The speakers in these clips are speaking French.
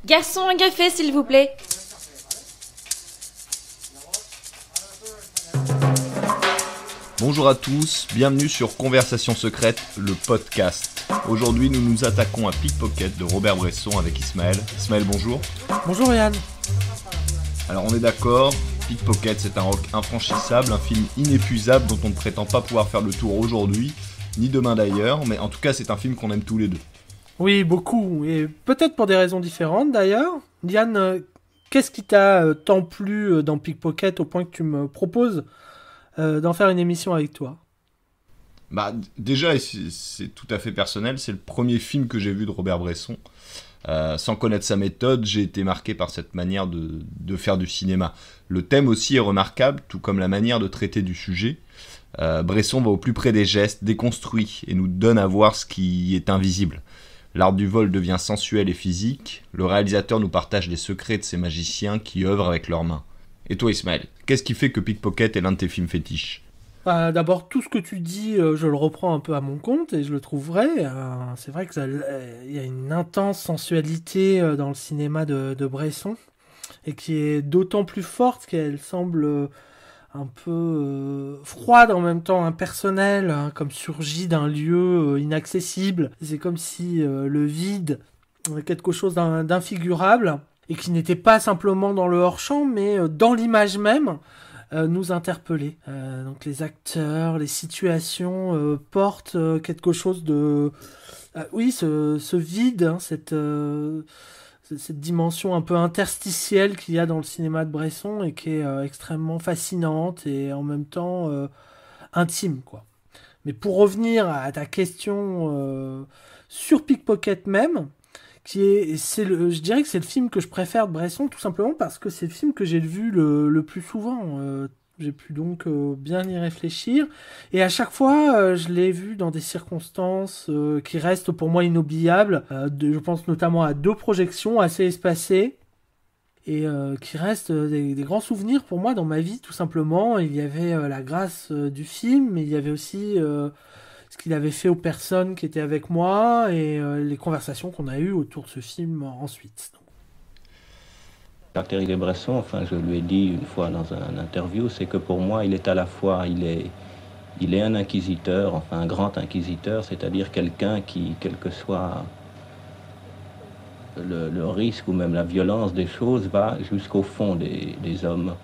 Garçon, un café, s'il vous plaît. Bonjour à tous, bienvenue sur Conversation secrète, le podcast. Aujourd'hui, nous nous attaquons à Pickpocket de Robert Bresson avec Ismaël. Ismaël, bonjour. Bonjour Yann. Alors on est d'accord, Pickpocket c'est un rock infranchissable, un film inépuisable dont on ne prétend pas pouvoir faire le tour aujourd'hui, ni demain d'ailleurs, mais en tout cas c'est un film qu'on aime tous les deux. Oui, beaucoup, et peut-être pour des raisons différentes d'ailleurs. Yann, qu'est-ce qui t'a tant plu dans Pickpocket au point que tu me proposes d'en faire une émission avec toi? Bah déjà, et c'est tout à fait personnel, c'est le premier film que j'ai vu de Robert Bresson. Sans connaître sa méthode, j'ai été marqué par cette manière de faire du cinéma. Le thème aussi est remarquable, tout comme la manière de traiter du sujet. Bresson va au plus près des gestes, déconstruit, et nous donne à voir ce qui est invisible. L'art du vol devient sensuel et physique. Le réalisateur nous partage les secrets de ces magiciens qui œuvrent avec leurs mains. Et toi Ismaël, qu'est-ce qui fait que Pickpocket est l'un de tes films fétiches ? D'abord, tout ce que tu dis, je le reprends un peu à mon compte et je le trouve vrai. C'est vrai qu'il y a une intense sensualité dans le cinéma de Bresson et qui est d'autant plus forte qu'elle semble un peu froide, en même temps impersonnelle, hein, comme surgie d'un lieu inaccessible. C'est comme si le vide, quelque chose d'infigurable, et qui n'était pas simplement dans le hors-champ, mais dans l'image même, nous interpeller. Donc les acteurs, les situations portent quelque chose de... oui, ce vide, hein, cette dimension un peu interstitielle qu'il y a dans le cinéma de Bresson et qui est extrêmement fascinante et en même temps intime, quoi. Mais pour revenir à ta question sur Pickpocket même, je dirais que c'est le film que je préfère de Bresson, tout simplement parce que c'est le film que j'ai vu le plus souvent. J'ai pu donc bien y réfléchir. Et à chaque fois, je l'ai vu dans des circonstances qui restent pour moi inoubliables. Je pense notamment à 2 projections assez espacées et qui restent des grands souvenirs pour moi dans ma vie, tout simplement. Il y avait la grâce du film, mais il y avait aussi... ce qu'il avait fait aux personnes qui étaient avec moi et les conversations qu'on a eues autour de ce film ensuite. Caractérisé Bresson, enfin je lui ai dit une fois dans un interview, c'est que pour moi il est à la fois, il est un inquisiteur, enfin un grand inquisiteur, c'est-à-dire quelqu'un qui, quel que soit le risque ou même la violence des choses, va jusqu'au fond des hommes.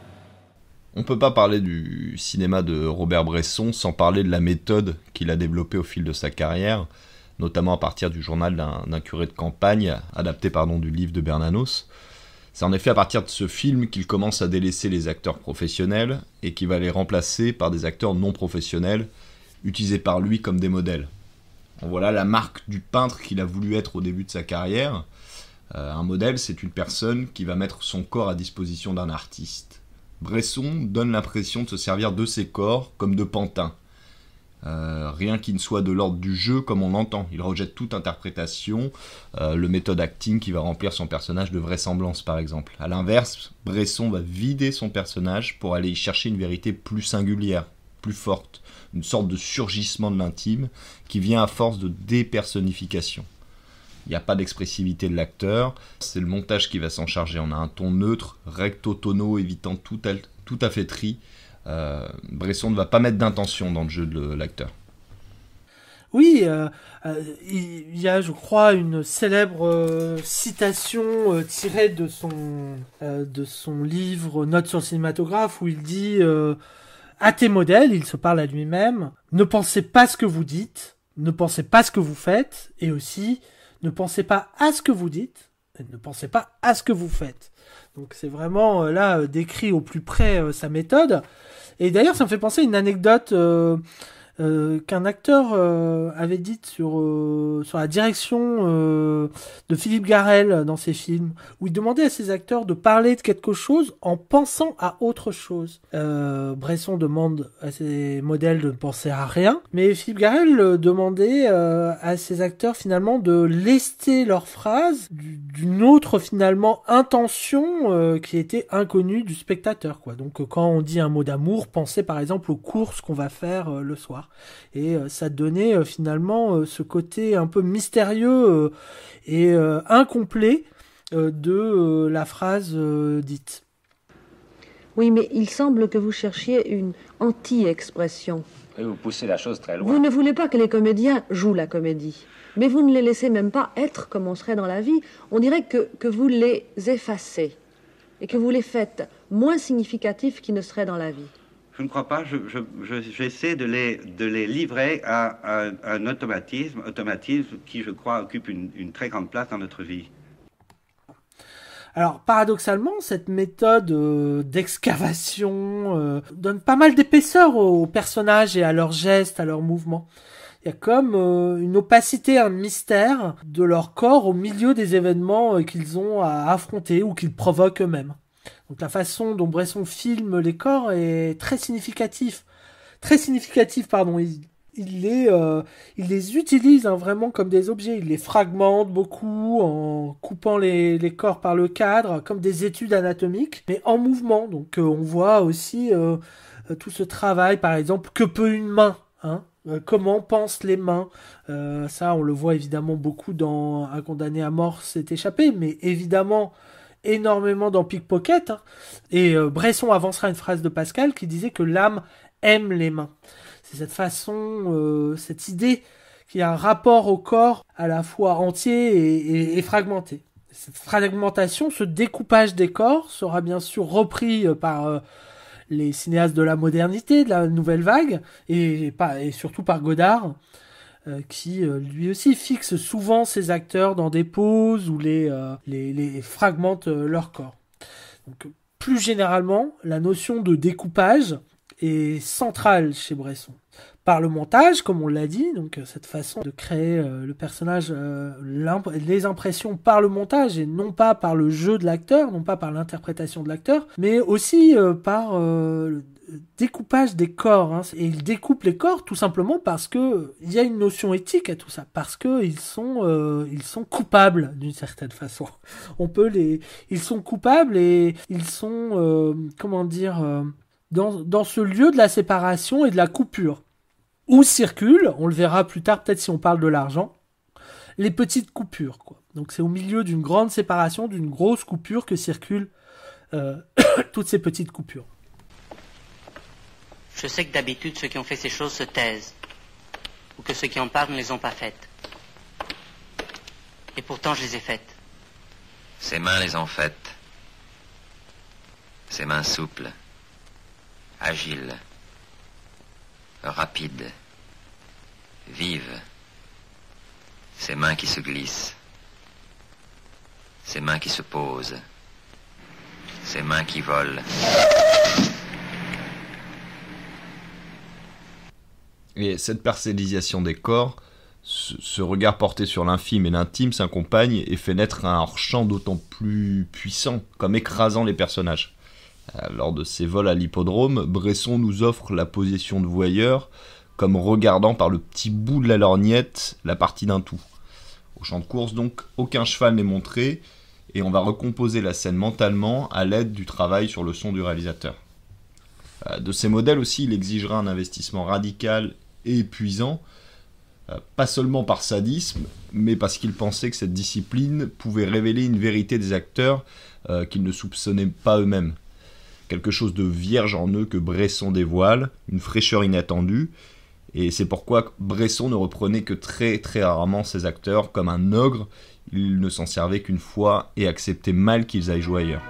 On peut pas parler du cinéma de Robert Bresson sans parler de la méthode qu'il a développée au fil de sa carrière, notamment à partir du journal d'un curé de campagne, adapté du livre de Bernanos. C'est en effet à partir de ce film qu'il commence à délaisser les acteurs professionnels et qu'il va les remplacer par des acteurs non professionnels, utilisés par lui comme des modèles. Voilà la marque du peintre qu'il a voulu être au début de sa carrière. Un modèle, c'est une personne qui va mettre son corps à disposition d'un artiste. Bresson donne l'impression de se servir de ses corps comme de pantins. Rien qui ne soit de l'ordre du jeu comme on l'entend. Il rejette toute interprétation, le méthode acting qui va remplir son personnage de vraisemblance par exemple. A l'inverse, Bresson va vider son personnage pour aller y chercher une vérité plus singulière, plus forte, une sorte de surgissement de l'intime qui vient à force de dépersonnification. Il n'y a pas d'expressivité de l'acteur, c'est le montage qui va s'en charger. On a un ton neutre, recto-tono, évitant toute affaîtrie. Bresson ne va pas mettre d'intention dans le jeu de l'acteur. Oui, il y a, je crois, une célèbre citation tirée de son livre Notes sur le cinématographe où il dit à tes modèles, il se parle à lui-même, ne pensez pas ce que vous dites, ne pensez pas ce que vous faites, et aussi ne pensez pas à ce que vous dites, et ne pensez pas à ce que vous faites. Donc c'est vraiment là décrit au plus près sa méthode. Et d'ailleurs ça me fait penser à une anecdote qu'un acteur avait dite sur la direction de Philippe Garrel dans ses films, où il demandait à ses acteurs de parler de quelque chose en pensant à autre chose. Bresson demande à ses modèles de ne penser à rien, mais Philippe Garrel demandait à ses acteurs finalement de lester leurs phrases d'une autre finalement intention qui était inconnue du spectateur, quoi. Donc quand on dit un mot d'amour, pensez par exemple aux courses qu'on va faire le soir. Et ça donnait finalement ce côté un peu mystérieux et incomplet de la phrase dite. Oui, mais il semble que vous cherchiez une anti-expression. Et vous poussez la chose très loin. Vous ne voulez pas que les comédiens jouent la comédie, mais vous ne les laissez même pas être comme on serait dans la vie. On dirait que vous les effacez et que vous les faites moins significatifs qu'ils ne seraient dans la vie. Je ne crois pas. J'essaie de les livrer à un automatisme qui, je crois, occupe une très grande place dans notre vie. Alors, paradoxalement, cette méthode d'excavation donne pas mal d'épaisseur aux personnages et à leurs gestes, à leurs mouvements. Il y a comme une opacité, un mystère de leur corps au milieu des événements qu'ils ont à affronter ou qu'ils provoquent eux-mêmes. Donc la façon dont Bresson filme les corps est très significative. Il les utilise vraiment comme des objets. Il les fragmente beaucoup en coupant les corps par le cadre, comme des études anatomiques, mais en mouvement. Donc on voit aussi tout ce travail, par exemple, que peut une main, hein, comment pensent les mains. Ça, on le voit évidemment beaucoup dans Un condamné à mort s'est échappé, mais évidemment énormément dans Pickpocket. Hein. Et Bresson avancera une phrase de Pascal qui disait que l'âme aime les mains. C'est cette façon, cette idée qu'il y a un rapport au corps à la fois entier et fragmenté. Cette fragmentation, ce découpage des corps sera bien sûr repris par les cinéastes de la modernité, de la nouvelle vague, et surtout par Godard, qui lui aussi fixe souvent ses acteurs dans des poses où les fragmente leur corps. Donc, plus généralement, la notion de découpage est centrale chez Bresson. Par le montage, comme on l'a dit, donc cette façon de créer le personnage, les impressions par le montage et non pas par le jeu de l'acteur, non pas par l'interprétation de l'acteur, mais aussi par le découpage des corps. Hein. Et il découpe les corps tout simplement parce que il y a une notion éthique à tout ça, parce que ils sont coupables d'une certaine façon. Ils sont coupables et ils sont dans ce lieu de la séparation et de la coupure. Où circulent, on le verra plus tard, peut-être si on parle de l'argent, les petites coupures, quoi. Donc c'est au milieu d'une grande séparation, d'une grosse coupure que circulent toutes ces petites coupures. Je sais que d'habitude, ceux qui ont fait ces choses se taisent, ou que ceux qui en parlent ne les ont pas faites. Et pourtant, je les ai faites. Ses mains les ont faites. Ses mains souples, agiles, rapides, vives. Ses mains qui se glissent. Ses mains qui se posent. Ses mains qui volent. Et cette parcellisation des corps, ce regard porté sur l'infime et l'intime s'accompagne et fait naître un hors-champ d'autant plus puissant, comme écrasant les personnages. Lors de ses vols à l'hippodrome, Bresson nous offre la position de voyeur, comme regardant par le petit bout de la lorgnette la partie d'un tout. Au champ de course donc, aucun cheval n'est montré, et on va recomposer la scène mentalement à l'aide du travail sur le son du réalisateur. De ces modèles aussi, il exigera un investissement radical et épuisant, pas seulement par sadisme, mais parce qu'il pensait que cette discipline pouvait révéler une vérité des acteurs qu'ils ne soupçonnaient pas eux-mêmes. Quelque chose de vierge en eux que Bresson dévoile, une fraîcheur inattendue, et c'est pourquoi Bresson ne reprenait que très très rarement ses acteurs comme un ogre, il ne s'en servait qu'une fois et acceptait mal qu'ils aillent jouer ailleurs.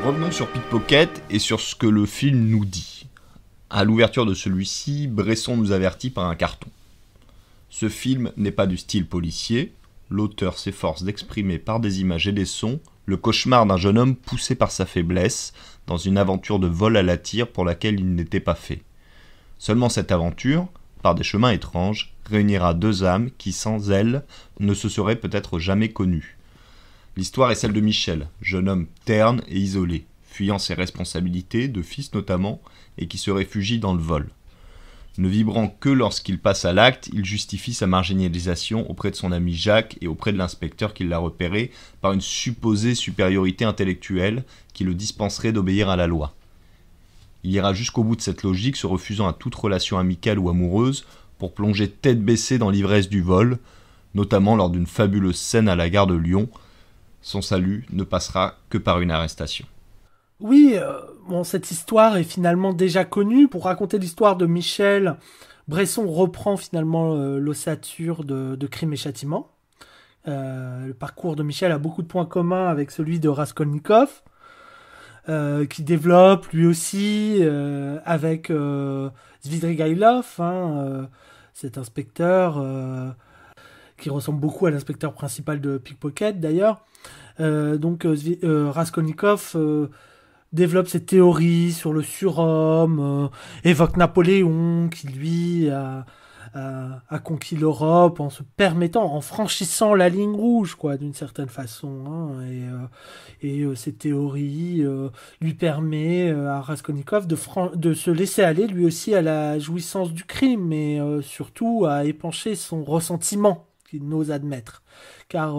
Revenons sur Pickpocket et sur ce que le film nous dit. À l'ouverture de celui-ci, Bresson nous avertit par un carton. Ce film n'est pas du style policier. L'auteur s'efforce d'exprimer par des images et des sons le cauchemar d'un jeune homme poussé par sa faiblesse dans une aventure de vol à la tire pour laquelle il n'était pas fait. Seulement cette aventure, par des chemins étranges, réunira deux âmes qui, sans elles, ne se seraient peut-être jamais connues. L'histoire est celle de Michel, jeune homme terne et isolé, fuyant ses responsabilités, de fils notamment, et qui se réfugie dans le vol. Ne vibrant que lorsqu'il passe à l'acte, il justifie sa marginalisation auprès de son ami Jacques et auprès de l'inspecteur qui l'a repéré par une supposée supériorité intellectuelle qui le dispenserait d'obéir à la loi. Il ira jusqu'au bout de cette logique, se refusant à toute relation amicale ou amoureuse pour plonger tête baissée dans l'ivresse du vol, notamment lors d'une fabuleuse scène à la gare de Lyon. Son salut ne passera que par une arrestation. Oui, cette histoire est finalement déjà connue. Pour raconter l'histoire de Michel, Bresson reprend finalement l'ossature de Crime et Châtiment. Le parcours de Michel a beaucoup de points communs avec celui de Raskolnikov, qui développe lui aussi avec Svidrigaïlov, cet inspecteur qui ressemble beaucoup à l'inspecteur principal de Pickpocket d'ailleurs. Raskolnikov développe ses théories sur le surhomme, évoque Napoléon qui lui a conquis l'Europe en se permettant, en franchissant la ligne rouge, quoi, d'une certaine façon. Et ces théories lui permet à Raskolnikov de se laisser aller lui aussi à la jouissance du crime, mais surtout à épancher son ressentiment qu'il n'ose admettre. Car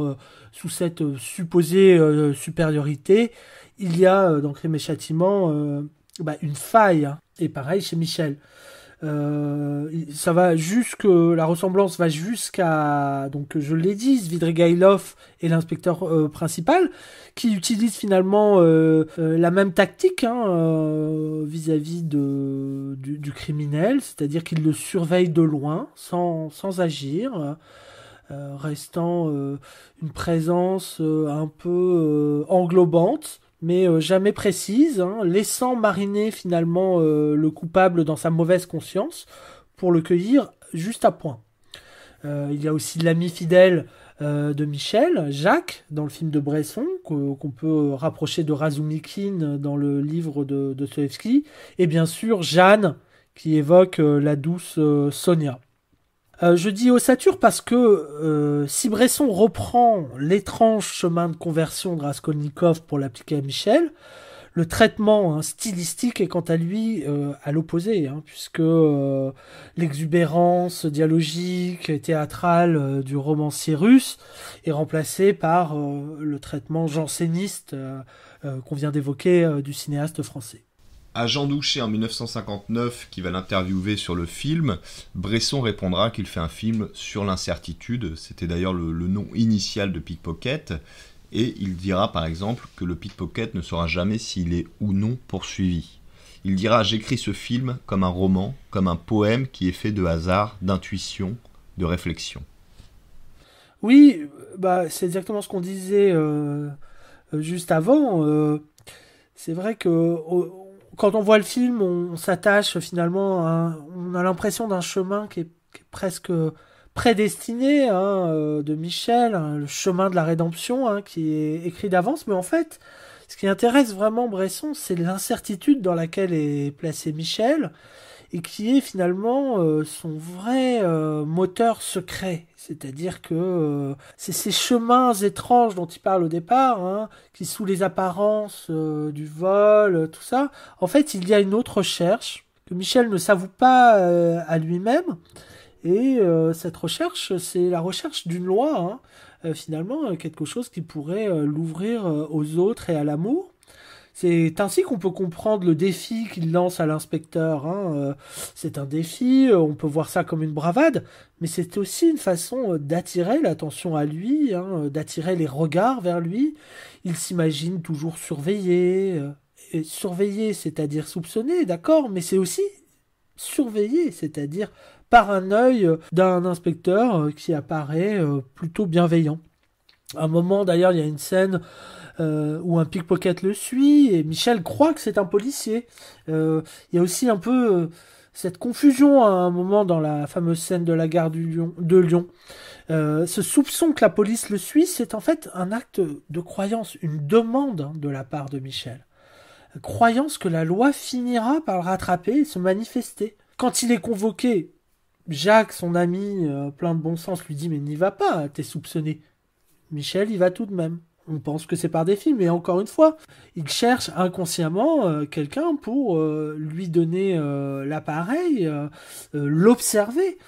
sous cette supposée supériorité, il y a dans Crime et Châtiment une faille, et pareil chez Michel. La ressemblance va jusqu'à, donc je l'ai dit, Svidrigaïlov et l'inspecteur principal, qui utilisent finalement la même tactique vis-à-vis du criminel, c'est-à-dire qu'ils le surveillent de loin, sans agir, restant une présence un peu englobante, mais jamais précise, laissant mariner finalement le coupable dans sa mauvaise conscience pour le cueillir juste à point. Il y a aussi l'ami fidèle de Michel, Jacques, dans le film de Bresson, qu'on peut rapprocher de Razumikine dans le livre de Dostoïevski, et bien sûr Jeanne, qui évoque la douce Sonia. Je dis ossature parce que si Bresson reprend l'étrange chemin de conversion de Raskolnikov pour l'appliquer à Michel, le traitement stylistique est quant à lui à l'opposé, puisque l'exubérance dialogique et théâtrale du romancier russe est remplacée par le traitement janséniste qu'on vient d'évoquer du cinéaste français. À Jean Douché en 1959, qui va l'interviewer sur le film, Bresson répondra qu'il fait un film sur l'incertitude, c'était d'ailleurs le nom initial de Pickpocket, et il dira par exemple que le pickpocket ne saura jamais s'il est ou non poursuivi. Il dira « J'écris ce film comme un roman, comme un poème qui est fait de hasard, d'intuition, de réflexion. » Oui, c'est exactement ce qu'on disait juste avant. C'est vrai que quand on voit le film, on s'attache finalement on a l'impression d'un chemin qui est presque prédestiné de Michel, le chemin de la rédemption qui est écrit d'avance. Mais en fait, ce qui intéresse vraiment Bresson, c'est l'incertitude dans laquelle est placé Michel et qui est finalement son vrai moteur secret. C'est-à-dire que c'est ces chemins étranges dont il parle au départ, qui sous les apparences du vol, tout ça, en fait il y a une autre recherche que Michel ne s'avoue pas à lui-même, et cette recherche, c'est la recherche d'une loi, finalement quelque chose qui pourrait l'ouvrir aux autres et à l'amour. C'est ainsi qu'on peut comprendre le défi qu'il lance à l'inspecteur. C'est un défi, on peut voir ça comme une bravade, mais c'est aussi une façon d'attirer l'attention à lui, d'attirer les regards vers lui. Il s'imagine toujours surveillé. Et surveillé, c'est-à-dire soupçonné, d'accord, mais c'est aussi surveillé, c'est-à-dire par un œil d'un inspecteur qui apparaît plutôt bienveillant. À un moment, d'ailleurs, il y a une scène où un pickpocket le suit, et Michel croit que c'est un policier. Il y a aussi un peu cette confusion à un moment dans la fameuse scène de la gare de Lyon. Ce soupçon que la police le suit, c'est en fait un acte de croyance, une demande de la part de Michel. Croyance que la loi finira par le rattraper et se manifester. Quand il est convoqué, Jacques, son ami, plein de bon sens, lui dit « Mais n'y va pas, t'es soupçonné ». Michel y va tout de même. On pense que c'est par défi, mais encore une fois, il cherche inconsciemment quelqu'un pour lui donner l'appareil, l'observer.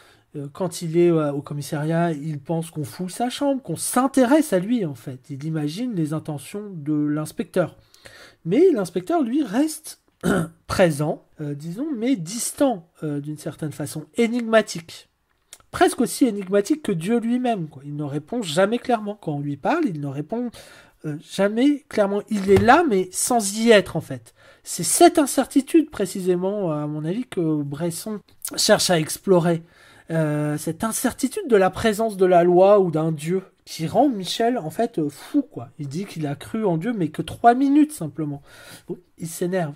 Quand il est au commissariat, il pense qu'on fouille sa chambre, qu'on s'intéresse à lui en fait. Il imagine les intentions de l'inspecteur. Mais l'inspecteur, lui, reste présent, disons, mais distant d'une certaine façon, énigmatique. Presque aussi énigmatique que Dieu lui-même, quoi. Il ne répond jamais clairement. Quand on lui parle, il ne répond jamais clairement. Il est là, mais sans y être, en fait. C'est cette incertitude, précisément, à mon avis, que Bresson cherche à explorer. Cette incertitude de la présence de la loi ou d'un Dieu qui rend Michel, en fait, fou, quoi. Il dit qu'il a cru en Dieu, mais que 3 minutes, simplement. Donc, il s'énerve.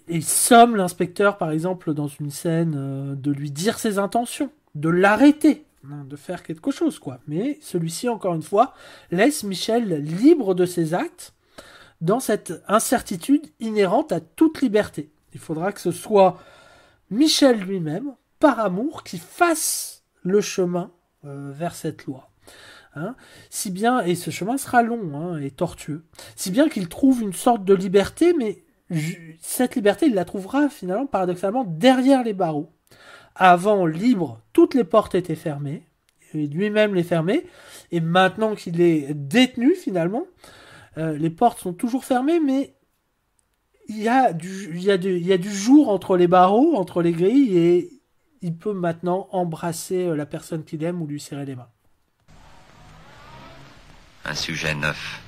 Il somme l'inspecteur, par exemple, dans une scène, de lui dire ses intentions, de l'arrêter, de faire quelque chose, quoi. Mais celui-ci, encore une fois, laisse Michel libre de ses actes dans cette incertitude inhérente à toute liberté. Il faudra que ce soit Michel lui-même, par amour, qui fasse le chemin vers cette loi. Si bien, et ce chemin sera long et tortueux, si bien qu'il trouve une sorte de liberté, mais cette liberté, il la trouvera finalement, paradoxalement, derrière les barreaux. Avant, libre, toutes les portes étaient fermées, et lui-même les fermait, et maintenant qu'il est détenu, finalement, les portes sont toujours fermées, mais il y a du jour entre les barreaux, entre les grilles, et il peut maintenant embrasser la personne qu'il aime ou lui serrer les mains. Un sujet neuf.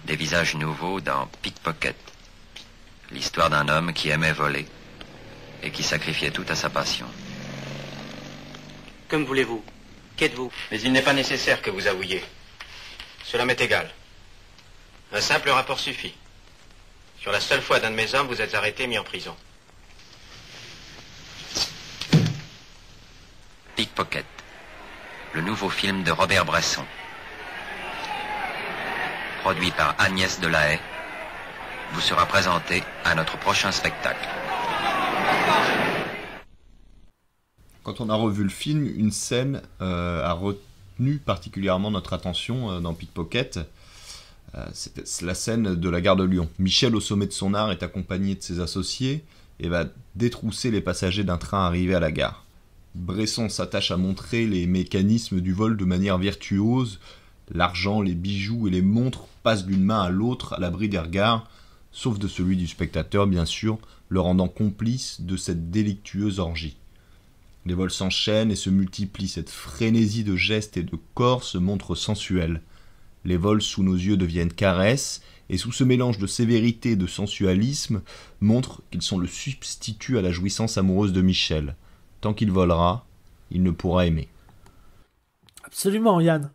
Des visages nouveaux dans Pickpocket. L'histoire d'un homme qui aimait voler et qui sacrifiait tout à sa passion. Comme voulez-vous. Qu'êtes-vous? Mais il n'est pas nécessaire que vous avouiez. Cela m'est égal. Un simple rapport suffit. Sur la seule fois d'un de mes hommes, vous êtes arrêté et mis en prison. Pickpocket. Le nouveau film de Robert Bresson. Produit par Agnès Delahaye, vous sera présenté à notre prochain spectacle. Quand on a revu le film, une scène a retenu particulièrement notre attention dans Pickpocket. C'est la scène de la gare de Lyon. Michel, au sommet de son art, est accompagné de ses associés et va détrousser les passagers d'un train arrivé à la gare. Bresson s'attache à montrer les mécanismes du vol de manière virtuose. L'argent, les bijoux et les montres passent d'une main à l'autre à l'abri des regards, sauf de celui du spectateur, bien sûr, le rendant complice de cette délictueuse orgie. Les vols s'enchaînent et se multiplient, cette frénésie de gestes et de corps se montre sensuelle. Les vols sous nos yeux deviennent caresses, et sous ce mélange de sévérité et de sensualisme, montrent qu'ils sont le substitut à la jouissance amoureuse de Michel. Tant qu'il volera, il ne pourra aimer. Absolument, Yann.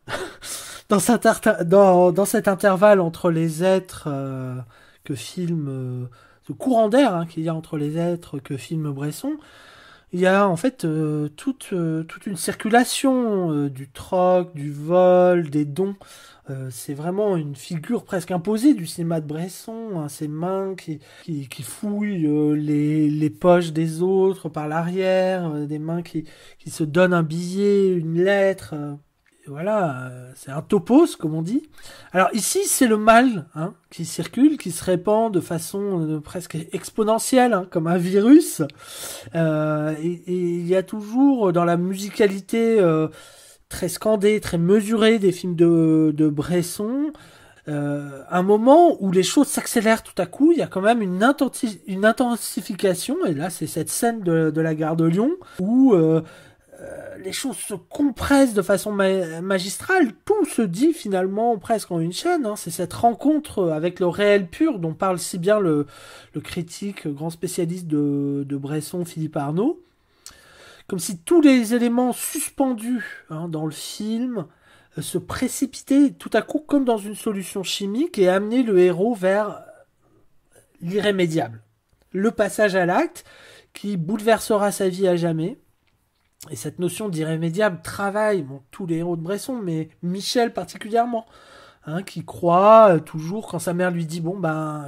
Dans cet intervalle entre les êtres que filme, ce courant d'air qu'il y a entre les êtres que filme Bresson, il y a en fait toute une circulation du troc, du vol, des dons. C'est vraiment une figure presque imposée du cinéma de Bresson, ces mains qui fouillent les poches des autres par l'arrière, des mains qui se donnent un billet, une lettre. Voilà, c'est un topos, comme on dit. Alors ici, c'est le mal qui circule, qui se répand de façon presque exponentielle, comme un virus. Et il y a toujours, dans la musicalité très scandée, très mesurée des films de Bresson, un moment où les choses s'accélèrent tout à coup. Il y a quand même une intensification, et là, c'est cette scène de la gare de Lyon, où les choses se compressent de façon magistrale, tout se dit finalement presque en une chaîne. C'est cette rencontre avec le réel pur dont parle si bien le critique, grand spécialiste de Bresson, Philippe Arnaud. Comme si tous les éléments suspendus dans le film se précipiter tout à coup comme dans une solution chimique et amener le héros vers l'irrémédiable. Le passage à l'acte qui bouleversera sa vie à jamais. Et cette notion d'irrémédiable travaille tous les héros de Bresson, mais Michel particulièrement, qui croit toujours quand sa mère lui dit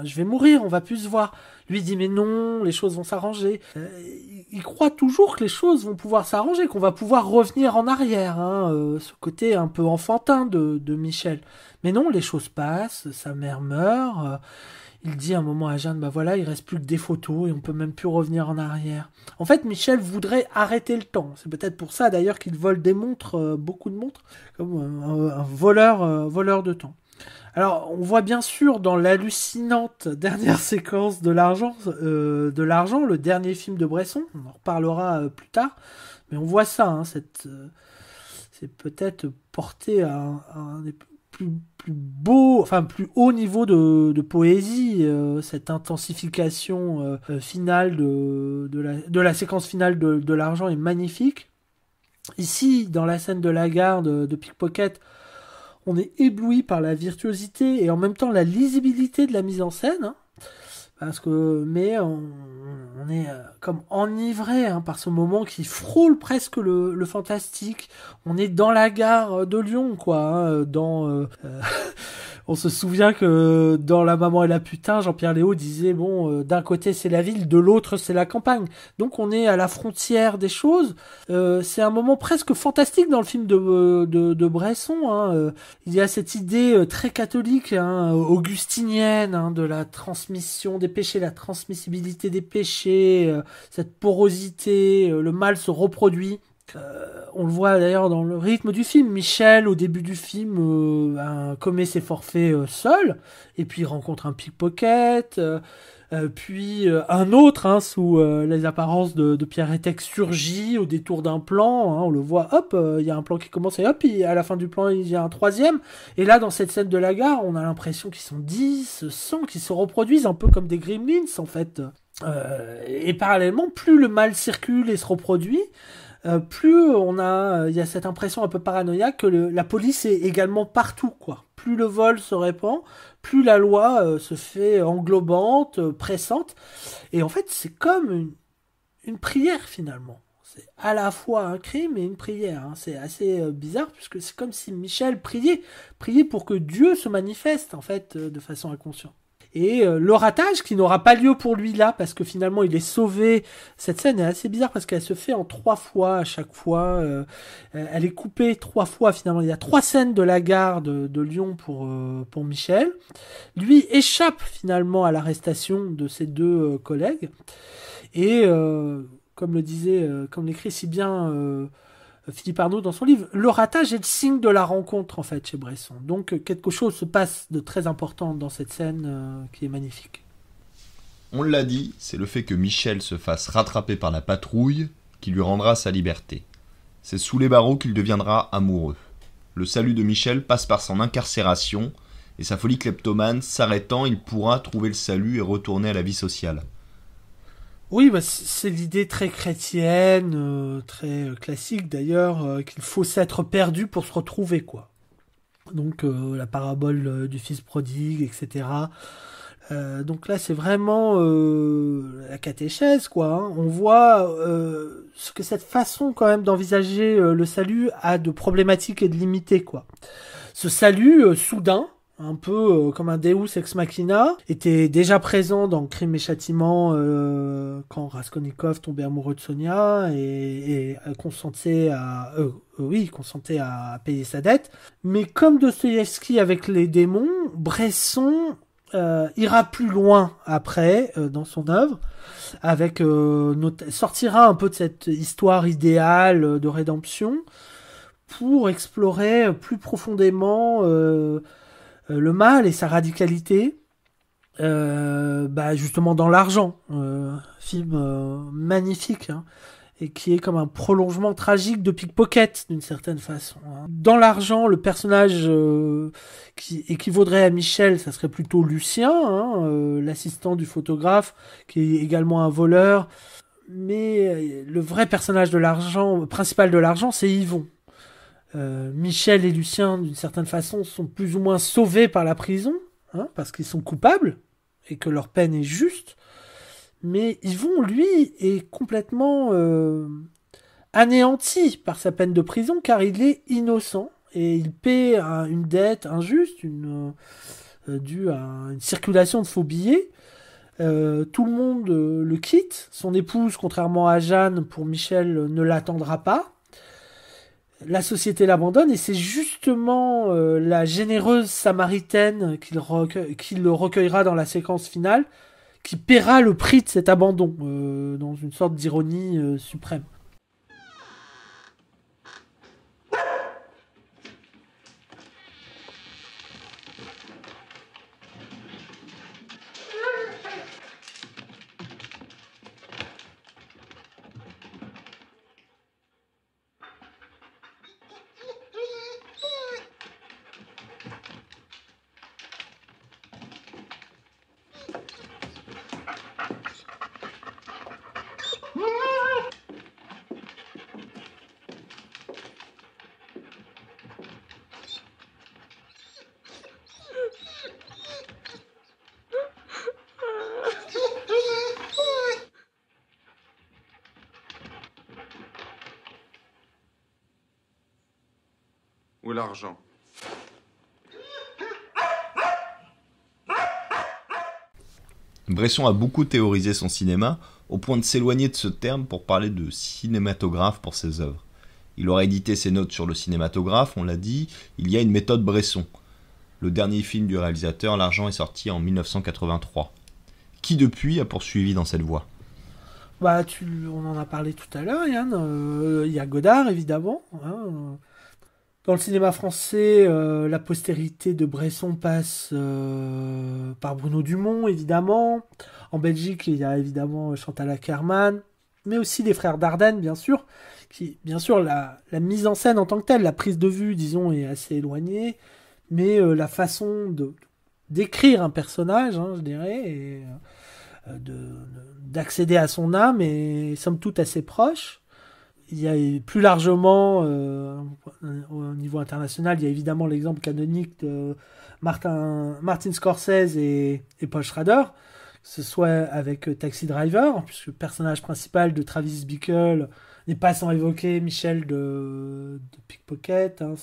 je vais mourir, on va plus se voir. Lui dit mais non, les choses vont s'arranger. Il croit toujours que les choses vont pouvoir s'arranger, qu'on va pouvoir revenir en arrière. Ce côté un peu enfantin de Michel. Mais non, les choses passent, sa mère meurt. Il dit à un moment à Jeanne, il reste plus que des photos et on peut même plus revenir en arrière. En fait, Michel voudrait arrêter le temps. C'est peut-être pour ça d'ailleurs qu'il vole des montres, beaucoup de montres, comme un voleur de temps. Alors, on voit bien sûr dans l'hallucinante dernière séquence de l'argent, le dernier film de Bresson, on en reparlera plus tard, mais on voit ça, c'est peut-être porté à un des plus beau, plus haut niveau de poésie, cette intensification finale de la séquence finale de l'argent est magnifique. Ici, dans la scène de la gare de Pickpocket, on est ébloui par la virtuosité et en même temps la lisibilité de la mise en scène, mais on est comme enivré par ce moment qui frôle presque le fantastique. On est dans la gare de Lyon, on se souvient que dans La Maman et la Putain, Jean-Pierre Léaud disait d'un côté c'est la ville, de l'autre c'est la campagne. Donc on est à la frontière des choses. C'est un moment presque fantastique dans le film de Bresson. Il y a cette idée très catholique, augustinienne, de la transmission des péchés, la transmissibilité des péchés, cette porosité, le mal se reproduit. On le voit d'ailleurs dans le rythme du film. Michel, au début du film, commet ses forfaits seul, et puis il rencontre un pickpocket, puis un autre, sous les apparences de Pierre Hétec, surgit au détour d'un plan. On le voit, il y a un plan qui commence, et hop, à la fin du plan, il y a un troisième. Et là, dans cette scène de la gare, on a l'impression qu'ils sont 10, 100, qui se reproduisent un peu comme des gremlins, en fait. Et parallèlement, plus le mal circule et se reproduit, plus il y a cette impression un peu paranoïaque que la police est également partout, Plus le vol se répand, plus la loi se fait englobante, pressante. Et en fait, c'est comme une prière, finalement. C'est à la fois un crime et une prière. C'est assez bizarre, puisque c'est comme si Michel priait pour que Dieu se manifeste, en fait, de façon inconsciente. Et le ratage qui n'aura pas lieu pour lui là, parce que finalement il est sauvé. Cette scène est assez bizarre parce qu'elle se fait en 3 fois à chaque fois. Elle est coupée 3 fois finalement. Il y a 3 scènes de la gare de Lyon pour Michel. Lui échappe finalement à l'arrestation de ses 2 collègues. Et comme l'écrit si bien Philippe Arnaud dans son livre, le ratage est le signe de la rencontre en fait chez Bresson. Donc quelque chose se passe de très important dans cette scène qui est magnifique. On l'a dit, c'est le fait que Michel se fasse rattraper par la patrouille qui lui rendra sa liberté. C'est sous les barreaux qu'il deviendra amoureux. Le salut de Michel passe par son incarcération, et sa folie kleptomane s'arrêtant, il pourra trouver le salut et retourner à la vie sociale. Oui, c'est l'idée très chrétienne, très classique d'ailleurs, qu'il faut s'être perdu pour se retrouver, Donc la parabole du fils prodigue, etc. Donc là, c'est vraiment la catéchèse, On voit ce que cette façon quand même d'envisager le salut a de problématiques et de limités, Ce salut soudain, un peu comme un Deus ex machina, était déjà présent dans Crime et Châtiment quand Raskolnikov tombait amoureux de Sonia et consentait à payer sa dette. Mais comme Dostoïevski avec les démons, Bresson ira plus loin après dans son œuvre, avec sortira un peu de cette histoire idéale de rédemption pour explorer plus profondément le mal et sa radicalité, justement dans L'Argent, film magnifique, et qui est comme un prolongement tragique de Pickpocket d'une certaine façon. Dans L'Argent, le personnage qui équivaudrait à Michel, ça serait plutôt Lucien, l'assistant du photographe, qui est également un voleur. Mais le vrai personnage principal de L'Argent, c'est Yvon. Michel et Lucien, d'une certaine façon, sont plus ou moins sauvés par la prison, hein, parce qu'ils sont coupables et que leur peine est juste. Mais Yvon, lui, est complètement anéanti par sa peine de prison, car il est innocent et il paie une dette injuste, due à une circulation de faux billets. Tout le monde le quitte. Son épouse, contrairement à Jeanne, pour Michel, ne l'attendra pas. La société l'abandonne et c'est justement la généreuse Samaritaine qui le recueillera dans la séquence finale qui paiera le prix de cet abandon, dans une sorte d'ironie suprême. Ou l'argent. Bresson a beaucoup théorisé son cinéma, au point de s'éloigner de ce terme pour parler de cinématographe pour ses œuvres. Il aurait édité ses notes sur le cinématographe, on l'a dit, il y a une méthode Bresson. Le dernier film du réalisateur, L'Argent, est sorti en 1983. Qui depuis a poursuivi dans cette voie ? On en a parlé tout à l'heure, Yann. Il y a Godard, évidemment. Hein. Dans le cinéma français, la postérité de Bresson passe par Bruno Dumont, évidemment. En Belgique, il y a évidemment Chantal Akerman, mais aussi les frères Dardenne, bien sûr. Bien sûr, la mise en scène en tant que telle, la prise de vue, disons, est assez éloignée, mais la façon d'écrire un personnage, hein, je dirais, et d'accéder à son âme est somme toute assez proche. Il y a plus largement, au niveau international, il y a évidemment l'exemple canonique de Martin Scorsese et Paul Schrader, que ce soit avec Taxi Driver, puisque le personnage principal de Travis Bickle n'est pas sans évoquer Michel de Pickpocket, hein,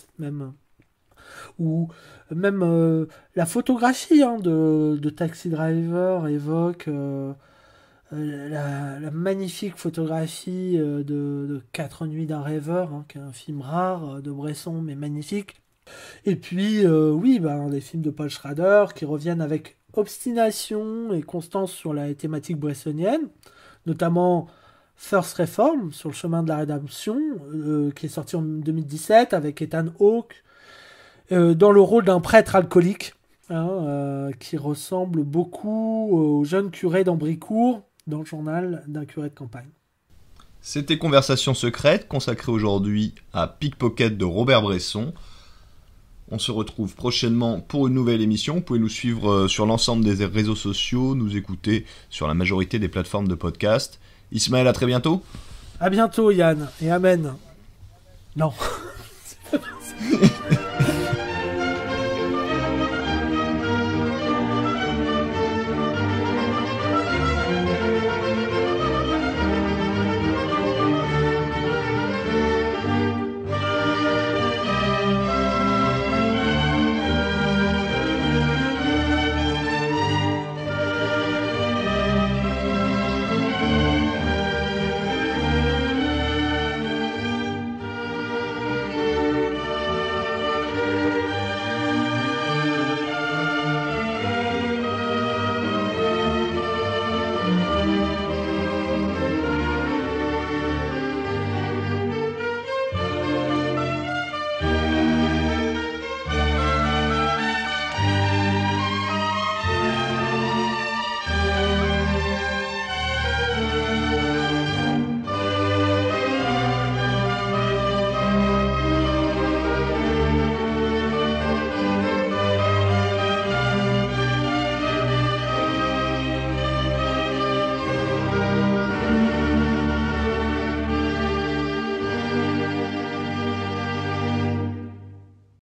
ou même la photographie de Taxi Driver évoque la magnifique photographie de 4 nuits d'un rêveur, hein, qui est un film rare de Bresson, mais magnifique. Et puis, des films de Paul Schrader qui reviennent avec obstination et constance sur la thématique bressonienne, notamment First Reform, sur le chemin de la rédemption, qui est sorti en 2017 avec Ethan Hawke, dans le rôle d'un prêtre alcoolique, hein, qui ressemble beaucoup au jeune curé d'Ambricourt dans le journal d'un curé de campagne. C'était Conversation secrète, consacrée aujourd'hui à Pickpocket de Robert Bresson. On se retrouve prochainement pour une nouvelle émission. Vous pouvez nous suivre sur l'ensemble des réseaux sociaux, nous écouter sur la majorité des plateformes de podcast. Ismaël, à très bientôt. À bientôt, Yann, et amen. Non. C'est pas possible.